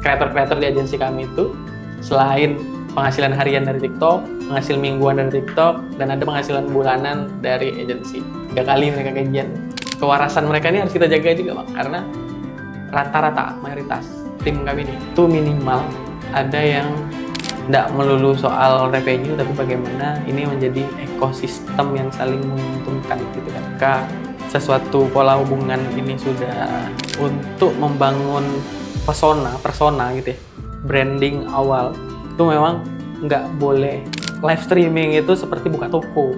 kreator-kreator di agensi kami itu selain penghasilan harian dari TikTok, penghasilan mingguan dari TikTok, dan ada penghasilan bulanan dari agensi. 3 kali mereka gajian. Kewarasan mereka ini harus kita jaga juga, Bang, karena rata-rata mayoritas tim kami ini itu minimal ada yang tidak melulu soal revenue, tapi bagaimana ini menjadi ekosistem yang saling menguntungkan gitu kan. Ketika sesuatu pola hubungan ini sudah untuk membangun persona gitu ya, branding awal itu memang nggak boleh live streaming itu seperti buka toko,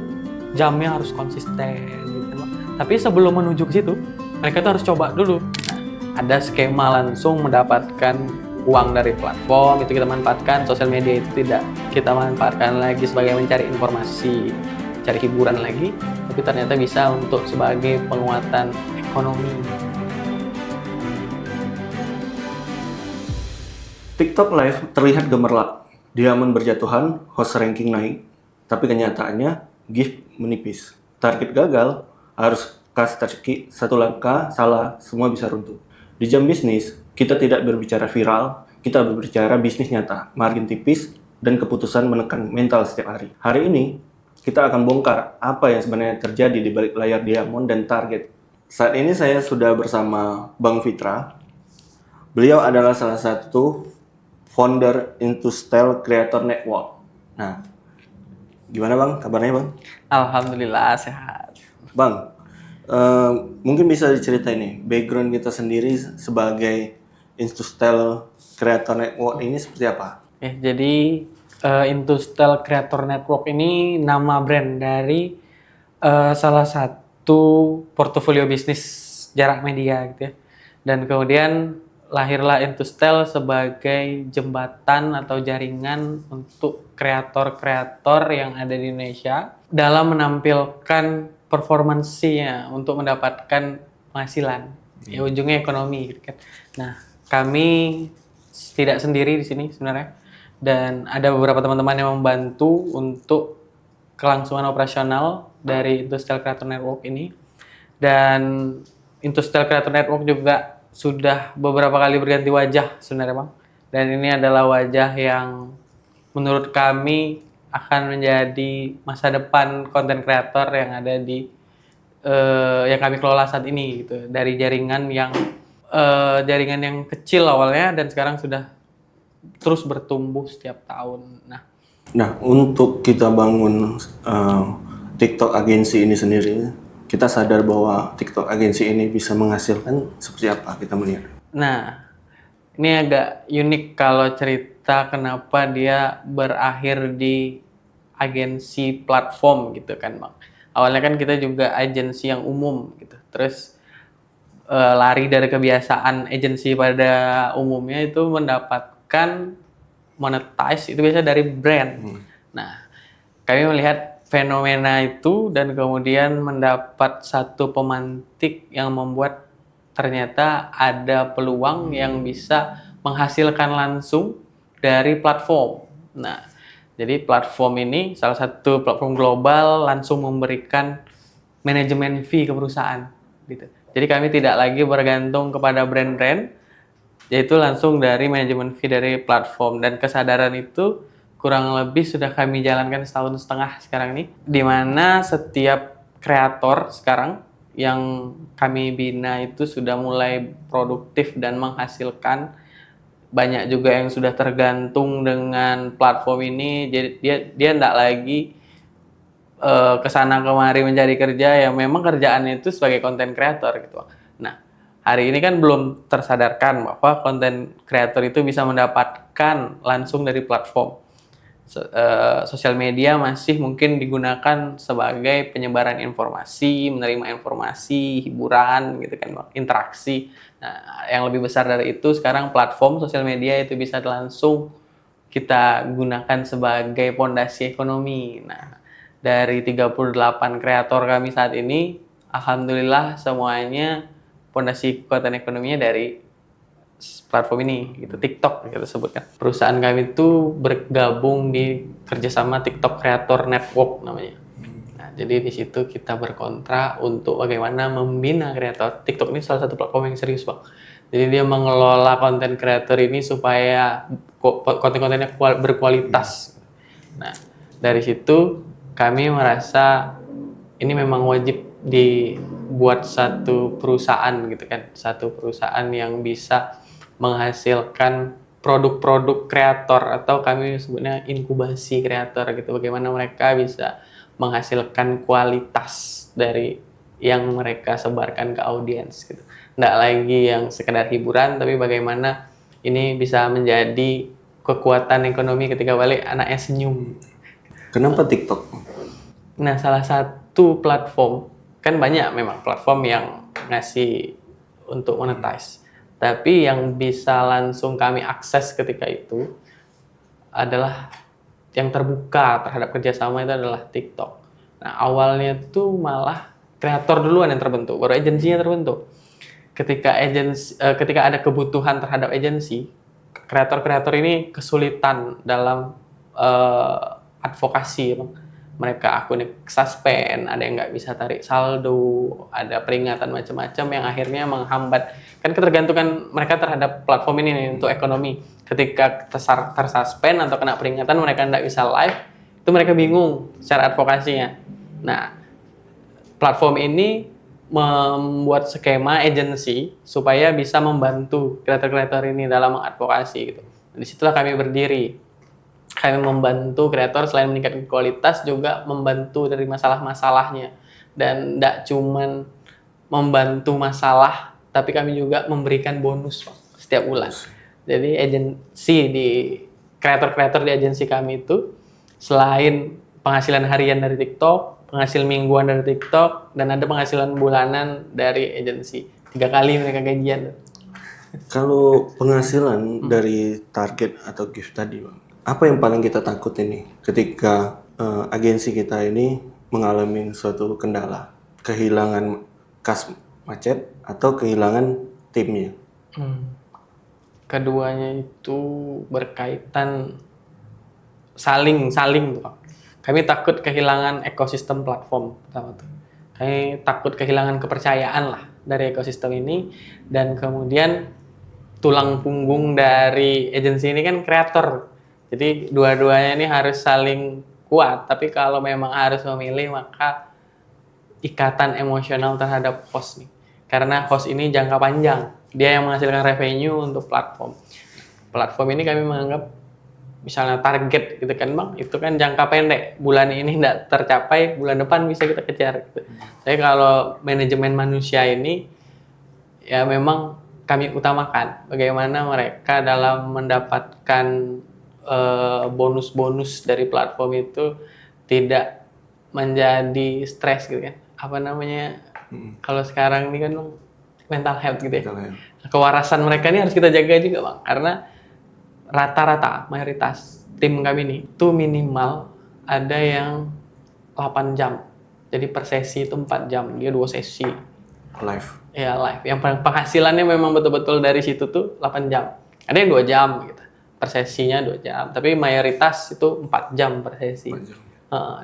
jamnya harus konsisten gitu. Tapi sebelum menuju ke situ mereka tuh harus coba dulu. Nah, ada skema langsung mendapatkan uang dari platform, itu kita manfaatkan. Sosial media itu tidak kita manfaatkan lagi sebagai mencari informasi, cari hiburan lagi, tapi ternyata bisa untuk sebagai penguatan ekonomi. TikTok Live terlihat gemerlap, diamond berjatuhan, host ranking naik, tapi kenyataannya gift menipis. Target gagal, harus strategi, satu langkah salah, semua bisa runtuh. Di jam bisnis, kita tidak berbicara viral, kita berbicara bisnis nyata, margin tipis, dan keputusan menekan mental setiap hari. Hari ini, kita akan bongkar apa yang sebenarnya terjadi di balik layar diamond dan target. Saat ini saya sudah bersama Bang Fitra. Beliau adalah salah satu founder Intustyle Creator Network. Nah, gimana Bang? Kabarnya Bang? Alhamdulillah sehat. Bang, mungkin bisa diceritain nih background kita sendiri sebagai Intustyle Creator Network ini seperti apa? Jadi Intustyle Creator Network ini nama brand dari salah satu portofolio bisnis jarak media gitu ya. Dan kemudian lahirlah Intustyle sebagai jembatan atau jaringan untuk kreator-kreator yang ada di Indonesia dalam menampilkan performansinya untuk mendapatkan penghasilan. Ya ujungnya ekonomi gitu kan. Nah, kami tidak sendiri di sini sebenarnya, dan ada beberapa teman-teman yang membantu untuk kelangsungan operasional dari Intustyle Creator Network ini. Dan Intustyle Creator Network juga sudah beberapa kali berganti wajah sebenarnya Bang. Dan ini adalah wajah yang menurut kami akan menjadi masa depan konten kreator yang ada di yang kami kelola saat ini gitu. Dari jaringan yang kecil awalnya dan sekarang sudah terus bertumbuh setiap tahun. Nah, untuk kita bangun TikTok agensi ini sendiri, kita sadar bahwa TikTok agensi ini bisa menghasilkan seperti apa kita melihat. Nah, ini agak unik kalau cerita kenapa dia berakhir di agensi platform gitu kan Bang. Awalnya kan kita juga agensi yang umum gitu. Terus lari dari kebiasaan agensi pada umumnya itu mendapatkan monetize itu biasa dari brand. Nah, kami melihat fenomena itu dan kemudian mendapat satu pemantik yang membuat ternyata ada peluang yang bisa menghasilkan langsung dari platform. Nah, jadi platform ini salah satu platform global langsung memberikan manajemen fee ke perusahaan gitu. Jadi kami tidak lagi bergantung kepada brand-brand, yaitu langsung dari manajemen fee dari platform. Dan kesadaran itu kurang lebih sudah kami jalankan 1,5 tahun sekarang ini, di mana setiap kreator sekarang yang kami bina itu sudah mulai produktif dan menghasilkan. Banyak juga yang sudah tergantung dengan platform ini, jadi dia tidak lagi kesana kemari mencari kerja yang memang kerjaannya itu sebagai konten kreator gitu. Nah, hari ini kan belum tersadarkan bahwa konten kreator itu bisa mendapatkan langsung dari platform. Sosial media masih mungkin digunakan sebagai penyebaran informasi, menerima informasi, hiburan gitu kan, interaksi. Nah, yang lebih besar dari itu sekarang platform sosial media itu bisa langsung kita gunakan sebagai pondasi ekonomi. Nah, dari 38 kreator kami saat ini, alhamdulillah semuanya pondasi kekuatan ekonominya dari platform ini gitu, TikTok kita sebutkan. Perusahaan kami itu bergabung di kerjasama TikTok Creator Network namanya. Nah, jadi di situ kita berkontrak untuk bagaimana membina kreator. TikTok ini salah satu platform yang serius Bang. Jadi dia mengelola konten kreator ini supaya konten-kontennya berkualitas. Nah, dari situ kami merasa ini memang wajib dibuat satu perusahaan gitu kan, satu perusahaan yang bisa menghasilkan produk-produk kreator, atau kami sebutnya inkubasi kreator gitu. Bagaimana mereka bisa menghasilkan kualitas dari yang mereka sebarkan ke audiens gitu. Nggak lagi yang sekedar hiburan, tapi bagaimana ini bisa menjadi kekuatan ekonomi ketika balik anaknya senyum. Kenapa TikTok? Nah, salah satu platform, kan banyak memang platform yang ngasih untuk monetize. Tapi yang bisa langsung kami akses ketika itu adalah yang terbuka terhadap kerjasama itu adalah TikTok. Nah, awalnya tuh malah kreator duluan yang terbentuk, baru agensinya terbentuk. Ketika ada kebutuhan terhadap agensi, kreator-kreator ini kesulitan dalam advokasi. Mereka akunnya suspend, ada yang nggak bisa tarik saldo, ada peringatan macam-macam yang akhirnya menghambat. Kan ketergantungan mereka terhadap platform ini nih, untuk ekonomi. Ketika tersuspend atau kena peringatan, mereka nggak bisa live, itu mereka bingung secara advokasinya. Nah, platform ini membuat skema agensi supaya bisa membantu kreator-kreator ini dalam mengadvokasi gitu. Disitulah kami berdiri. Kami membantu kreator selain meningkatkan kualitas, juga membantu dari masalah-masalahnya. Dan tidak cuman membantu masalah, tapi kami juga memberikan bonus setiap bulan. Jadi kreator-kreator di agensi kami itu, selain penghasilan harian dari TikTok, penghasilan mingguan dari TikTok, dan ada penghasilan bulanan dari agensi. 3 kali mereka gajian. Kalau penghasilan dari target atau gift tadi, Bang, apa yang paling kita takut ini ketika agensi kita ini mengalami suatu kendala, kehilangan kas macet atau kehilangan timnya? Keduanya itu berkaitan saling tuh, Pak. Kami takut kehilangan ekosistem platform pertama tuh. Kami takut kehilangan kepercayaan lah dari ekosistem ini, dan kemudian tulang punggung dari agensi ini kan kreator. Jadi dua-duanya ini harus saling kuat, tapi kalau memang harus memilih, maka ikatan emosional terhadap host nih. Karena host ini jangka panjang, dia yang menghasilkan revenue untuk platform. Platform ini kami menganggap misalnya target gitu kan Bang, itu kan jangka pendek. Bulan ini tidak tercapai, bulan depan bisa kita kejar gitu. Jadi kalau manajemen manusia ini ya memang kami utamakan bagaimana mereka dalam mendapatkan bonus-bonus dari platform itu tidak menjadi stres gitu kan. Apa namanya? Kalau sekarang ini kan mental health gitu ya. Kewarasan mereka ini harus kita jaga juga Bang, karena rata-rata mayoritas tim kami ini itu minimal ada yang 8 jam. Jadi per sesi itu 4 jam, dia 2 sesi. Live. Ya live. Yang penghasilannya memang betul-betul dari situ tuh 8 jam. Ada yang 2 jam gitu. Per sesinya 2 jam, tapi mayoritas itu 4 jam per sesi.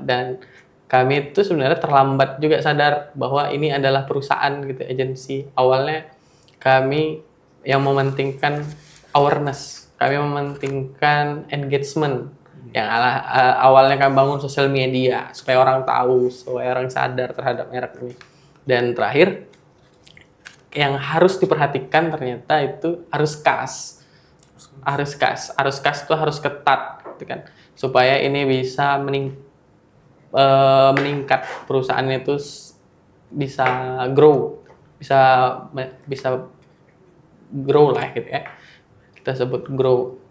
Dan kami itu sebenarnya terlambat juga sadar bahwa ini adalah perusahaan gitu, agensi. Awalnya kami yang mementingkan awareness, kami mementingkan engagement. Yang awalnya kami bangun sosial media supaya orang tahu, supaya orang sadar terhadap merek ini. Dan terakhir, yang harus diperhatikan ternyata itu arus kas. Arus kas itu harus ketat gitu kan, supaya ini bisa meningkat, perusahaannya itu bisa grow, bisa grow lah gitu ya, kita sebut grow.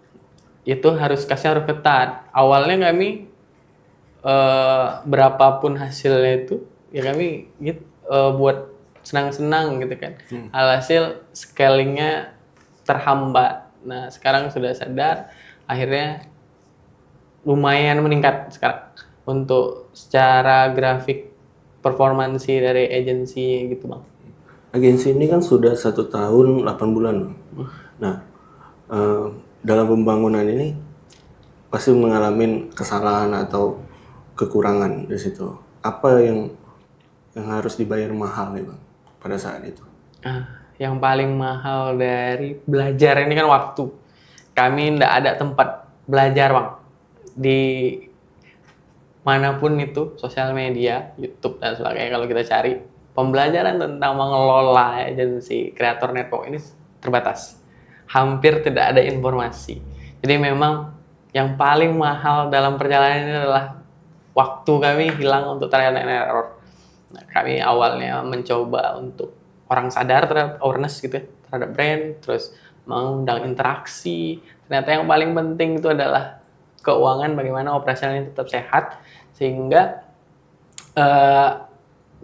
Itu kasnya harus ketat. Awalnya kami berapapun hasilnya itu ya kami gitu, buat senang-senang gitu kan. Alhasil scalingnya terhambat. Nah sekarang sudah sadar, akhirnya lumayan meningkat sekarang untuk secara grafik performansi dari agensi gitu Bang. Agensi ini kan sudah 1 tahun 8 bulan. Nah, dalam pembangunan ini pasti mengalami kesalahan atau kekurangan di situ. Apa yang harus dibayar mahal nih Bang pada saat itu? Yang paling mahal dari belajar ini kan waktu. Kami nggak ada tempat belajar, Bang. Di manapun itu, sosial media, YouTube dan sebagainya, kalau kita cari pembelajaran tentang mengelola agensi kreator network ini terbatas. Hampir tidak ada informasi. Jadi memang yang paling mahal dalam perjalanan ini adalah waktu kami hilang untuk trial and error. Nah, kami awalnya mencoba untuk orang sadar terhadap awareness gitu ya, terhadap brand, terus mengundang interaksi. Ternyata yang paling penting itu adalah keuangan, bagaimana operasionalnya tetap sehat, sehingga eh,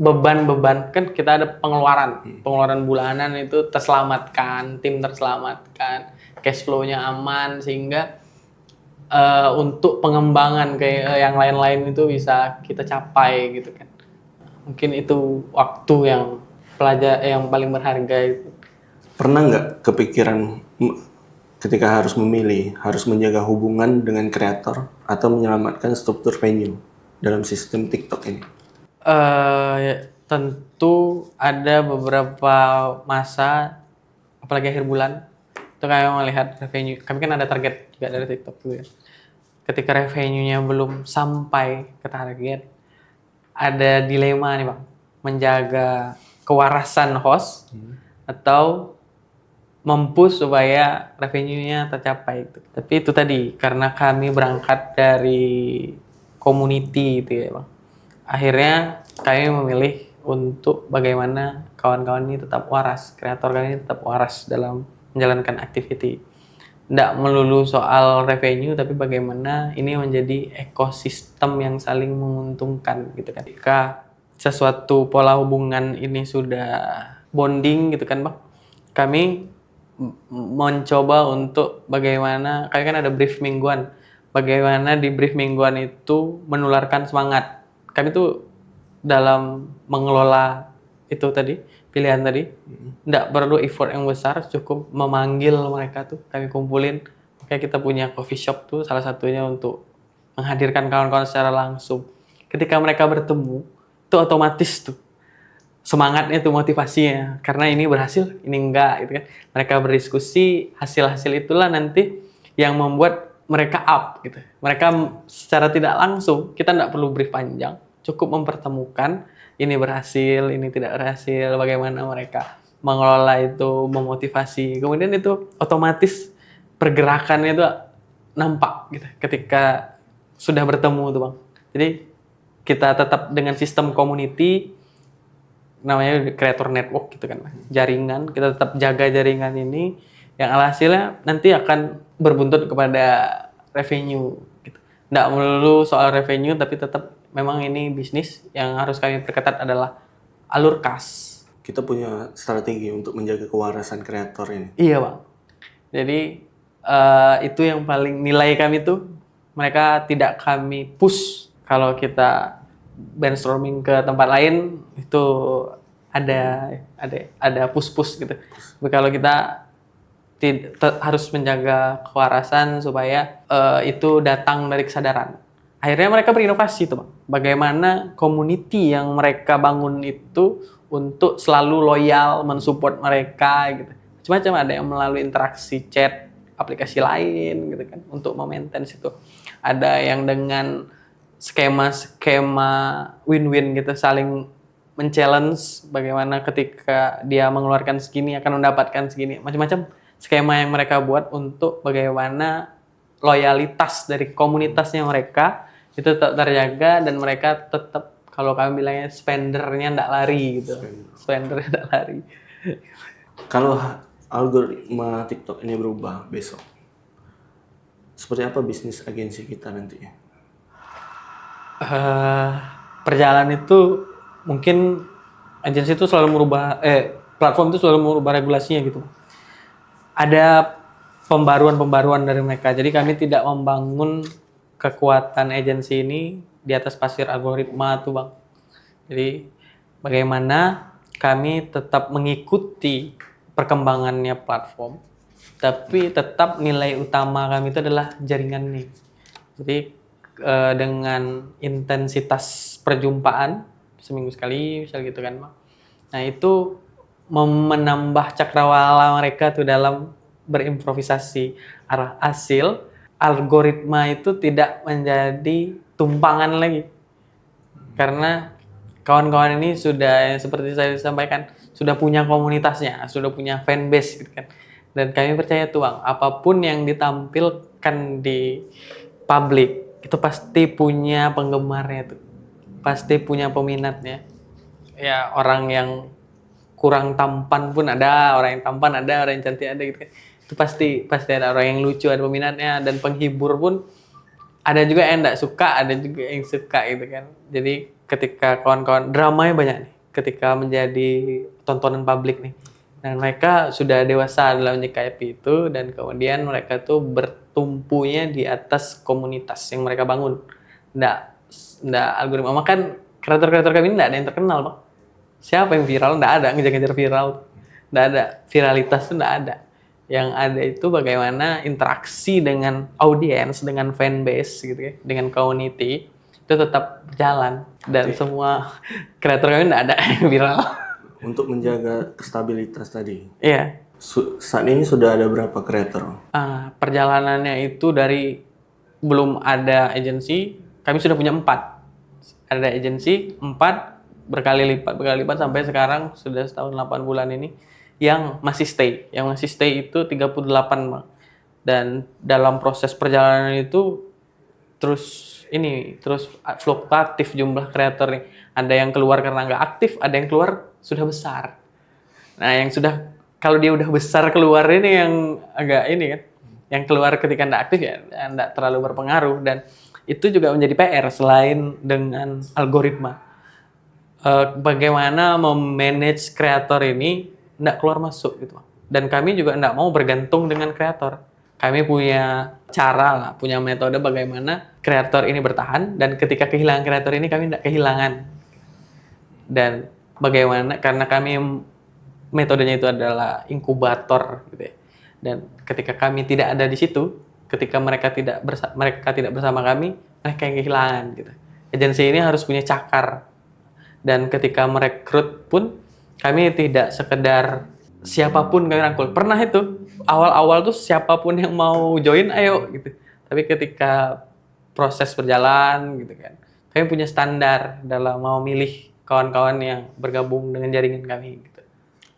beban-beban kan kita ada pengeluaran bulanan itu terselamatkan, tim terselamatkan, cash flow-nya aman, sehingga untuk pengembangan kayak yang lain-lain itu bisa kita capai gitu kan. Mungkin itu waktu yang paling berharga itu. Pernah nggak kepikiran ketika harus memilih, harus menjaga hubungan dengan kreator atau menyelamatkan struktur venue dalam sistem TikTok ini? Tentu ada beberapa masa, apalagi akhir bulan, itu kami melihat revenue. Kami kan ada target juga dari TikTok gitu ya. Ketika revenue-nya belum sampai ke target, ada dilema nih Bang, menjaga kewarasan host atau mempush supaya revenue-nya tercapai. Tapi itu tadi, karena kami berangkat dari community gitu ya Bang. Akhirnya kami memilih untuk bagaimana kawan-kawan ini tetap waras, kreator kami ini tetap waras dalam menjalankan activity. Tidak melulu soal revenue, tapi bagaimana ini menjadi ekosistem yang saling menguntungkan gitu kan. Ketika sesuatu pola hubungan ini sudah bonding gitu kan Bang, kami mencoba untuk bagaimana, kami kan ada brief mingguan, bagaimana di brief mingguan itu menularkan semangat. Kami tuh dalam mengelola itu tadi, pilihan tadi, tidak perlu effort yang besar, cukup memanggil mereka tuh, kami kumpulin. Kayak kita punya coffee shop tuh salah satunya untuk menghadirkan kawan-kawan secara langsung. Ketika mereka bertemu, itu otomatis tuh semangatnya tuh, motivasinya, karena ini berhasil, ini enggak gitu kan. Mereka berdiskusi, hasil-hasil itulah nanti yang membuat mereka up gitu. Mereka secara tidak langsung, kita tidak perlu brief panjang, cukup mempertemukan ini berhasil, ini tidak berhasil, bagaimana mereka mengelola itu, memotivasi. Kemudian itu otomatis pergerakannya itu nampak gitu ketika sudah bertemu tuh Bang. Jadi kita tetap dengan sistem community, namanya creator network gitu kan, jaringan, kita tetap jaga jaringan ini, yang alhasilnya nanti akan berbuntut kepada revenue gitu. Nggak melulu soal revenue, tapi tetap memang ini bisnis yang harus kami perketat adalah alur kas. Kita punya strategi untuk menjaga kewarasan kreator ini. Iya Bang. Jadi itu yang paling nilai kami tuh, mereka tidak kami push. Kalau kita brainstorming ke tempat lain itu ada push gitu. Tapi kalau kita harus menjaga kewarasan supaya itu datang dari kesadaran. Akhirnya mereka berinovasi tuh Bang. Bagaimana community yang mereka bangun itu untuk selalu loyal mensupport mereka gitu. Macam-macam, ada yang melalui interaksi chat, aplikasi lain gitu kan untuk memaintain situ. Ada yang dengan skema win-win gitu, saling men-challenge bagaimana ketika dia mengeluarkan segini akan mendapatkan segini. Macam-macam skema yang mereka buat untuk bagaimana loyalitas dari komunitasnya mereka itu tetap terjaga, dan mereka tetap, kalau kami bilangnya, spendernya nggak lari gitu. Spendernya nggak lari. Kalau algoritma TikTok ini berubah besok, seperti apa bisnis agensi kita nantinya? Perjalanan itu mungkin agensi itu selalu merubah, platform itu selalu merubah regulasinya gitu. Ada pembaruan dari mereka. Jadi kami tidak membangun kekuatan agensi ini di atas pasir algoritma tuh Bang. Jadi bagaimana kami tetap mengikuti perkembangannya platform, tapi tetap nilai utama kami itu adalah jaringan nih. Jadi dengan intensitas perjumpaan seminggu sekali, misal gitu kan Bang. Nah itu menambah cakrawala mereka tuh dalam berimprovisasi. Hasil algoritma itu tidak menjadi tumpangan lagi. Karena kawan-kawan ini sudah, seperti saya sampaikan, sudah punya komunitasnya, sudah punya fanbase gitu kan. Dan kami percaya tuh Bang, apapun yang ditampilkan di publik itu pasti punya penggemarnya tuh. Pasti punya peminatnya. Ya orang yang kurang tampan pun ada, orang yang tampan ada, orang yang cantik ada gitu kan. Itu pasti ada orang yang lucu, ada peminatnya, dan penghibur pun ada juga yang enggak suka, ada juga yang suka gitu kan. Jadi ketika kawan-kawan dramanya banyak nih, ketika menjadi tontonan publik nih. Dan mereka sudah dewasa dalam menyikapi itu, dan kemudian mereka tuh bertumpunya di atas komunitas yang mereka bangun. Nggak algoritma. Makan kreator-kreator kami ini nggak ada yang terkenal, Bang. Siapa yang viral? Nggak ada, ngejar-ngejar viral. Nggak ada. Viralitas tuh nggak ada. Yang ada itu bagaimana interaksi dengan audiens, dengan fanbase gitu ya, dengan community itu tetap berjalan. Dan semua kreator kami nggak ada yang viral. Untuk menjaga stabilitas tadi, Iya. saat ini sudah ada berapa kreator? Perjalanannya itu dari belum ada agensi, kami sudah punya 4. Ada agensi 4, berkali lipat sampai sekarang sudah setahun 8 bulan ini yang masih stay. Yang masih stay itu 38, Bang. Dan dalam proses perjalanan itu terus fluktuatif jumlah kreator nih. Ada yang keluar karena nggak aktif, ada yang keluar sudah besar. Nah, yang sudah, kalau dia udah besar keluar ini yang agak ini kan, yang keluar ketika nggak aktif ya nggak terlalu berpengaruh, dan itu juga menjadi PR selain dengan algoritma. Bagaimana memanage kreator ini nggak keluar masuk gitu. Dan kami juga nggak mau bergantung dengan kreator. Kami punya cara lah, punya metode bagaimana kreator ini bertahan, dan ketika kehilangan kreator ini kami nggak kehilangan. Dan bagaimana, karena kami metodenya itu adalah inkubator gitu ya. Dan ketika kami tidak ada di situ, ketika mereka tidak bersama kami, mereka yang kehilangan gitu. Agensi ini harus punya cakar. Dan ketika merekrut pun kami tidak sekedar siapapun kami rangkul. Pernah itu awal-awal tuh siapapun yang mau join ayo gitu. Tapi ketika proses berjalan gitu kan, kami punya standar dalam mau milih kawan-kawan yang bergabung dengan jaringan kami gitu.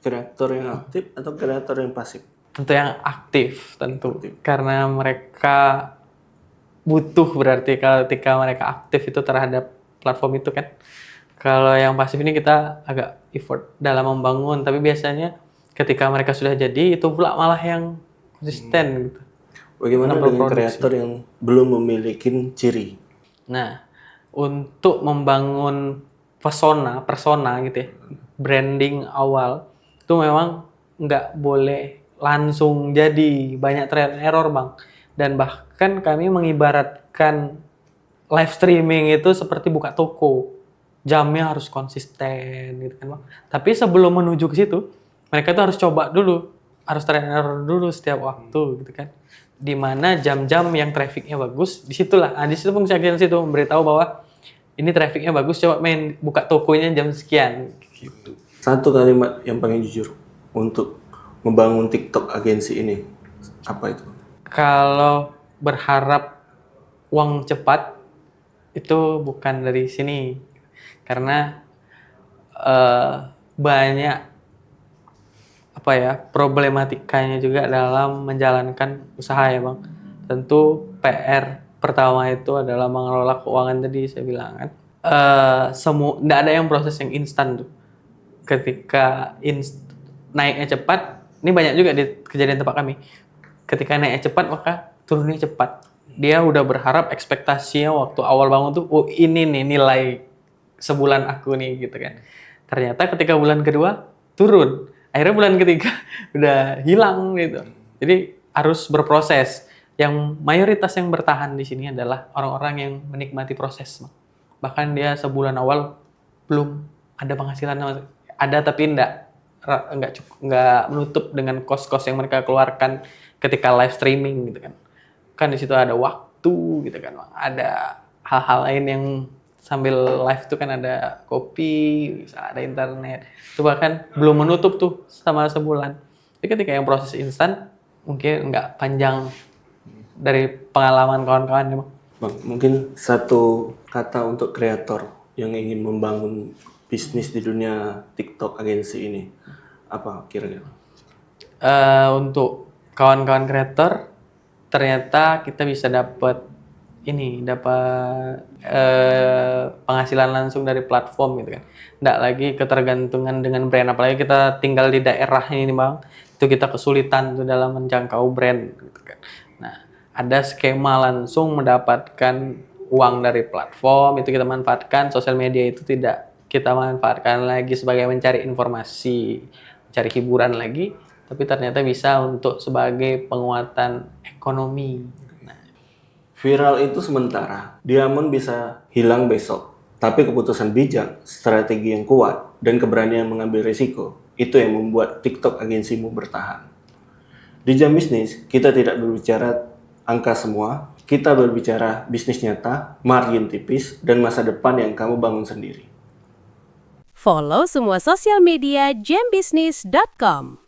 Kreator yang aktif atau kreator yang pasif? Tentu yang aktif, tentu. Karena mereka butuh, berarti ketika mereka aktif itu terhadap platform itu kan. Kalau yang pasif ini kita agak effort dalam membangun, tapi biasanya ketika mereka sudah jadi itu pula malah yang konsisten gitu. Bagaimana dengan kreator yang belum memiliki ciri? Nah, untuk membangun persona gitu ya, branding awal itu memang nggak boleh langsung jadi, banyak trial and error Bang. Dan bahkan kami mengibaratkan live streaming itu seperti buka toko, jamnya harus konsisten gitu kan Bang. Tapi sebelum menuju ke situ, mereka tuh harus coba dulu, harus trial and error dulu setiap waktu gitu kan. Di mana jam-jam yang trafficnya bagus, disitulah, di situ fungsi agensi itu memberitahu bahwa ini trafficnya bagus, coba main buka tokonya jam sekian gitu. Satu kalimat yang paling jujur untuk membangun TikTok agensi ini, apa itu? Kalau berharap uang cepat itu bukan dari sini, karena banyak problematikanya juga dalam menjalankan usaha ya Bang. Tentu PR pertama itu adalah mengelola keuangan, tadi saya bilang kan. Nggak ada yang proses yang instan tuh. Ketika naiknya cepat, ini banyak juga di kejadian tempat kami. Ketika naiknya cepat maka turunnya cepat. Dia udah berharap ekspektasinya waktu awal bangun tuh, oh ini nih nilai sebulan aku nih gitu kan. Ternyata ketika bulan kedua turun. Akhirnya bulan ketiga udah hilang gitu. Jadi harus berproses. Yang mayoritas yang bertahan di sini adalah orang-orang yang menikmati proses. Bahkan dia sebulan awal belum ada penghasilan, ada tapi nggak menutup dengan kos-kos yang mereka keluarkan ketika live streaming gitu kan. Kan di situ ada waktu gitu kan. Ada hal-hal lain yang sambil live tuh kan ada kopi, bisa ada internet. Itu bahkan belum menutup tuh sama sebulan. Jadi ketika yang proses instan mungkin nggak panjang dari pengalaman kawan-kawan ya, Bang. Bang, mungkin satu kata untuk kreator yang ingin membangun bisnis di dunia TikTok agensi ini, apa kira-kira? Untuk kawan-kawan kreator, ternyata kita bisa dapat penghasilan langsung dari platform gitu kan. Nggak lagi ketergantungan dengan brand, apalagi kita tinggal di daerah ini nih, Bang. Itu kita kesulitan tuh dalam menjangkau brand gitu kan. Nah, ada skema langsung mendapatkan uang dari platform, itu kita manfaatkan. Sosial media itu tidak kita manfaatkan lagi sebagai mencari informasi, mencari hiburan lagi, tapi ternyata bisa untuk sebagai penguatan ekonomi. Viral itu sementara, Diamond bisa hilang besok. Tapi keputusan bijak, strategi yang kuat, dan keberanian mengambil risiko, itu yang membuat TikTok agensimu bertahan. Di Jam Bisnis, kita tidak berbicara angka semua, kita berbicara bisnis nyata, margin tipis, dan masa depan yang kamu bangun sendiri. Follow semua sosial media jambisnis.com.